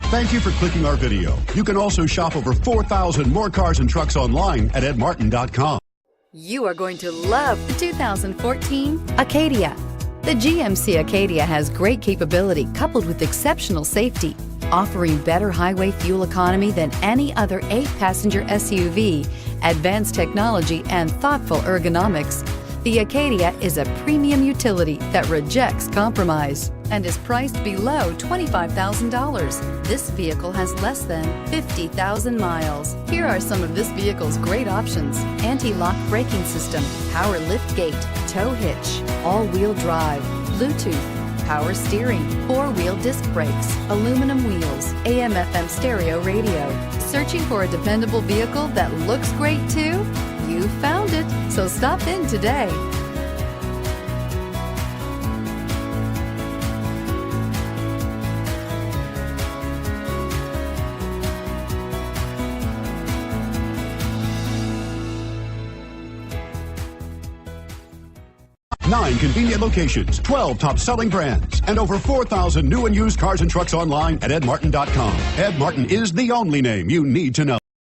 Thank you for clicking our video. You can also shop over 4,000 more cars and trucks online at edmartin.com. You are going to love the 2014 Acadia. The GMC Acadia has great capability coupled with exceptional safety, offering better highway fuel economy than any other 8-passenger SUV, advanced technology, and thoughtful ergonomics. The Acadia is a premium utility that rejects compromise and is priced below $25,000. This vehicle has less than 50,000 miles. Here are some of this vehicle's great options: anti-lock braking system, power liftgate, tow hitch, all-wheel drive, Bluetooth, power steering, 4-wheel disc brakes, aluminum wheels, AM/FM stereo radio. Searching for a dependable vehicle that looks great too? You found it, so stop in today. Nine convenient locations, 12 top-selling brands, and over 4,000 new and used cars and trucks online at edmartin.com. Ed Martin is the only name you need to know.